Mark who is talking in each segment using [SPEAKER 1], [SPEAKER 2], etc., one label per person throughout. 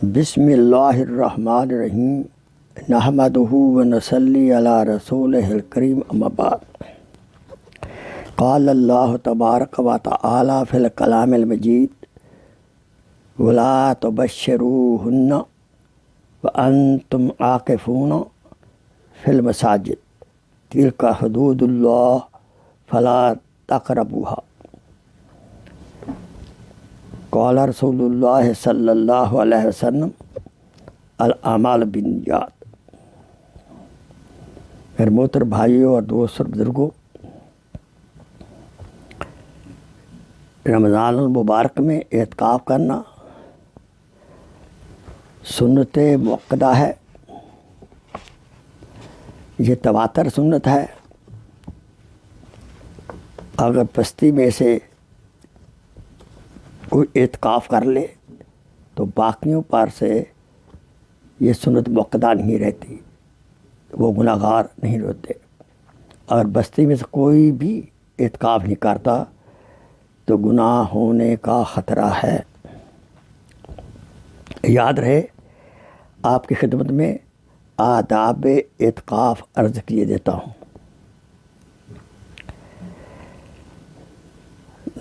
[SPEAKER 1] بسم اللہ الرحمن الرحیم نحمدہ ونصلی علی رسولہ الکریم اما بعد قال اللہ تبارک و تعالی فی الکلام المجید ولا تبشروہن وانتم عاکفون فی المساجد تلک حدود اللہ فلا تقربوها قال رسول اللہ صلی اللہ علیہ وسلم الاعمال بالنیات۔ میرے محترم بھائیوں اور دوستوں بزرگوں، رمضان المبارک میں اعتکاف کرنا سنت مؤکدہ ہے۔ یہ تواتر سنت ہے۔ اگر بستی میں سے کوئی اعتکاف کر لے تو باقیوں پر سے یہ سنت مؤکدہ نہیں رہتی، وہ گناہ گار نہیں ہوتے۔ اگر بستی میں سے کوئی بھی اعتکاف نہیں کرتا تو گناہ ہونے کا خطرہ ہے۔ یاد رہے، آپ کی خدمت میں آداب اعتکاف عرض کیے دیتا ہوں۔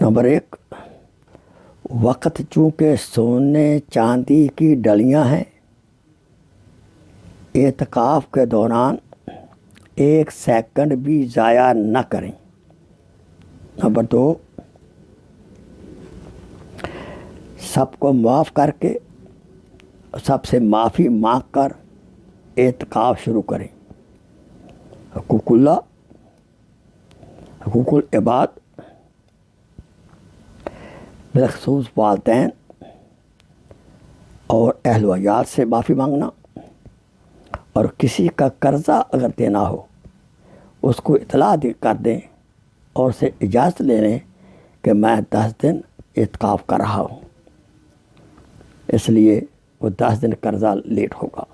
[SPEAKER 1] نمبر 1، وقت چونکہ سونے چاندی کی ڈلیاں ہیں، اعتکاف کے دوران 1 سیکنڈ بھی ضائع نہ کریں۔ نمبر 2، سب کو معاف کر کے سب سے معافی مانگ کر اعتکاف شروع کریں۔ حقوق اللہ، حقوق العباد، بالخصوص والدین اور اہل و عیال سے معافی مانگنا، اور کسی کا قرضہ اگر دینا ہو اس کو اطلاع کر دیں اور اسے اجازت لے لیں کہ میں 10 دن اعتکاف کر رہا ہوں، اس لیے وہ 10 دن قرضہ لیٹ ہوگا۔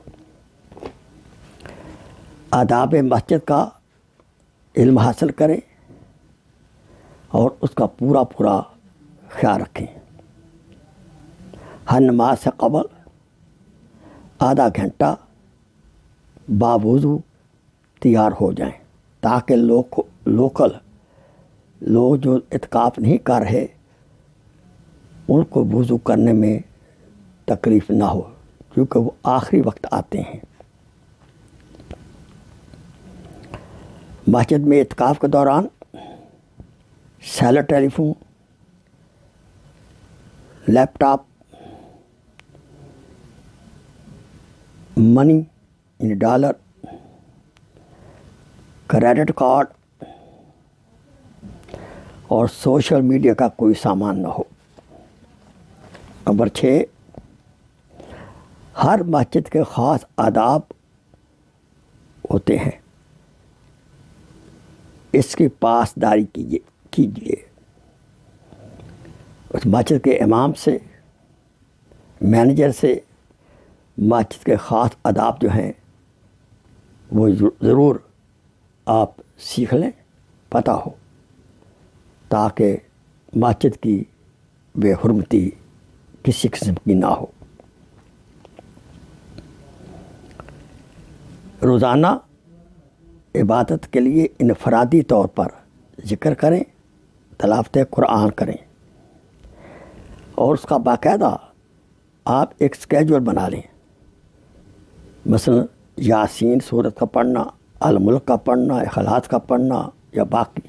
[SPEAKER 1] آداب مسجد کا علم حاصل کریں اور اس کا پورا خیال رکھیں۔ ہر نماز سے قبل آدھا گھنٹہ باوضو تیار ہو جائیں تاکہ لوکل لوگ جو اعتکاف نہیں کر رہے ان کو وضو کرنے میں تکلیف نہ ہو، کیونکہ وہ آخری وقت آتے ہیں۔ مسجد میں اعتکاف کے دوران سیلر ٹیلی فون، لیپ ٹاپ، منی یعنی ڈالر، کریڈٹ کارڈ اور سوشل میڈیا کا کوئی سامان نہ ہو۔ نمبر 6، ہر مسجد کے خاص آداب ہوتے ہیں، اس کی پاسداری کیجیے۔ اس مسجد کے امام سے، مینیجر سے مسجد کے خاص آداب جو ہیں وہ ضرور آپ سیکھ لیں، پتہ ہو، تاکہ مسجد کی بے حرمتی کسی قسم کی نہ ہو۔ روزانہ عبادت کے لیے انفرادی طور پر ذکر کریں، تلاوت قرآن کریں، اور اس کا باقاعدہ آپ ایک اسکیجول بنا لیں۔ مثلا یاسین سورت کا پڑھنا، الملک کا پڑھنا، اخلاص کا پڑھنا یا باقی۔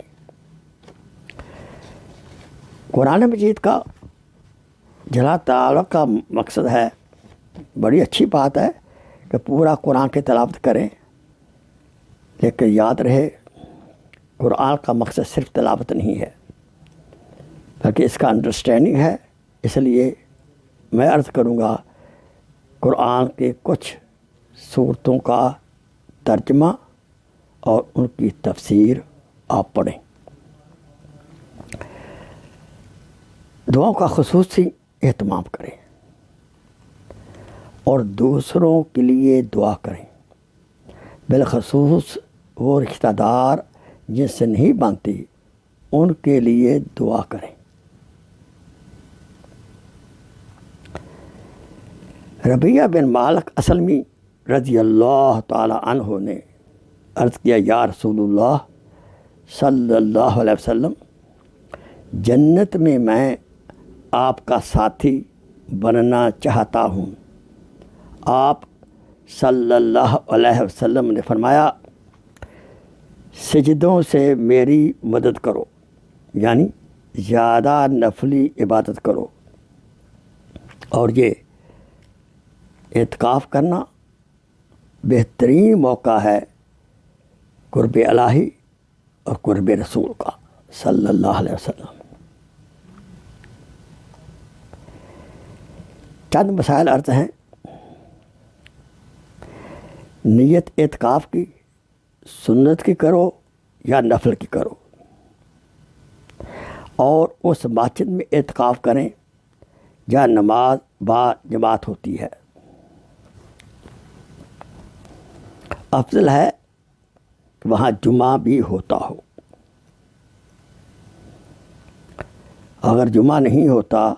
[SPEAKER 1] قرآن مجید کا جلال تعالیٰ کا مقصد ہے، بڑی اچھی بات ہے کہ پورا قرآن کی تلاوت کریں، لیکن یاد رہے قرآن کا مقصد صرف تلاوت نہیں ہے بلکہ اس کا انڈرسٹینڈنگ ہے۔ اس لیے میں عرض کروں گا، قرآن کے کچھ صورتوں کا ترجمہ اور ان کی تفسیر آپ پڑھیں۔ دعاؤں کا خصوصی اہتمام کریں اور دوسروں کے لیے دعا کریں، بالخصوص وہ رشتہ دار جن سے نہیں بنتی ان کے لیے دعا کریں۔ ربیہ بن مالک اسلمی رضی اللہ تعالی عنہ نے عرض کیا، یا رسول اللہ صلی اللہ علیہ وسلم، جنت میں آپ کا ساتھی بننا چاہتا ہوں۔ آپ صلی اللہ علیہ وسلم نے فرمایا، سجدوں سے میری مدد کرو، یعنی زیادہ نفلی عبادت کرو، اور یہ اعتکاف کرنا بہترین موقع ہے قرب الہی اور قرب رسول کا صلی اللہ علیہ وسلم۔ چند مسائل عرض ہیں۔ نیت اعتکاف کی سنت کی کرو یا نفل کی کرو، اور اس مسجد میں اعتکاف کریں جہاں نماز با جماعت ہوتی ہے۔ افضل ہے کہ وہاں جمعہ بھی ہوتا ہو۔ اگر جمعہ نہیں ہوتا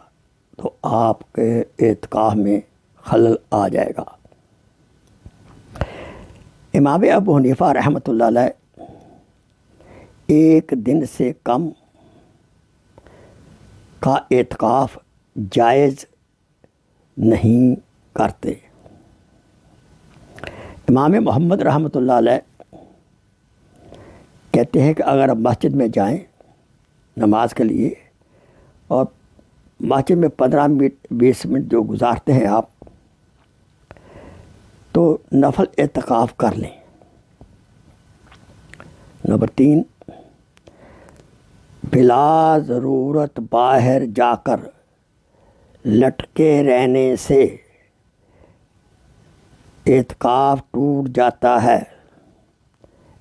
[SPEAKER 1] تو آپ کے اعتکاف میں خلل آ جائے گا۔ امام ابو حنیفہ رحمۃ اللہ علیہ ایک دن سے کم کا اعتکاف جائز نہیں کرتے۔ امام محمد رحمۃ اللہ علیہ کہتے ہیں کہ اگر آپ مسجد میں جائیں نماز کے لیے اور مسجد میں 15-20 منٹ جو گزارتے ہیں آپ، تو نفل اعتکاف کر لیں۔ نمبر 3، بلا ضرورت باہر جا کر لٹکے رہنے سے اعتکاف ٹوٹ جاتا ہے۔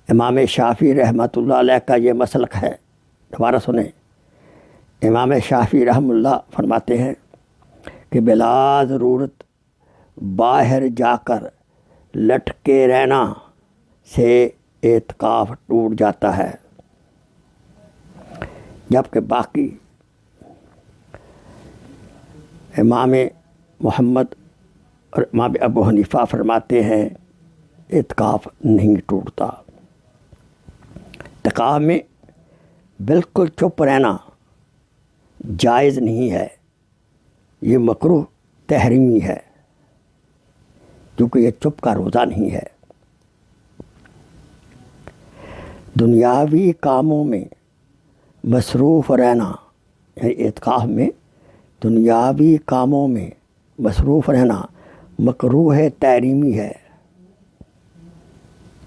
[SPEAKER 1] امام شافعی رحمۃ اللہ علیہ کا یہ مسلک ہے۔ دوبارہ سنیں، امام شافعی رحمۃ اللہ فرماتے ہیں کہ بلا ضرورت باہر جا کر لٹکے رہنا سے اعتکاف ٹوٹ جاتا ہے، جبکہ باقی امام محمد اور امام ابو حنیفہ فرماتے ہیں اعتکاف نہیں ٹوٹتا۔ اعتکاف میں بالکل چپ رہنا جائز نہیں ہے، یہ مکروہ تحریمی ہے، کیونکہ یہ چپ کا روزہ نہیں ہے۔ دنیاوی کاموں میں مصروف رہنا، یعنی اعتکاف میں دنیاوی کاموں میں مصروف رہنا مکروہ ہے، تحریمی ہے،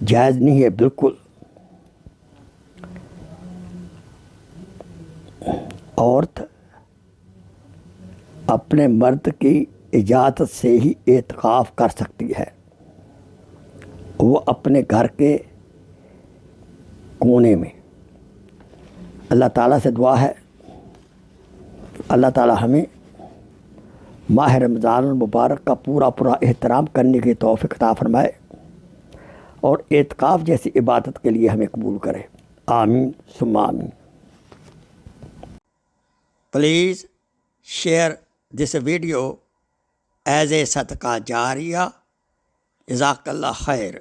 [SPEAKER 1] جائز نہیں ہے بالکل۔ عورت اپنے مرد کی اجازت سے ہی اعتکاف کر سکتی ہے۔ وہ اپنے گھر کے کونے میں۔ اللہ تعالیٰ سے دعا ہے اللہ تعالیٰ ہمیں ماہ رمضان المبارک کا پورا احترام کرنے کی توفیق عطا فرمائے اور اعتکاف جیسی عبادت کے لیے ہمیں قبول کرے۔ آمین ثم آمین۔ Please share this video as a صدقہ جاریہ۔ جزاک اللہ خیر۔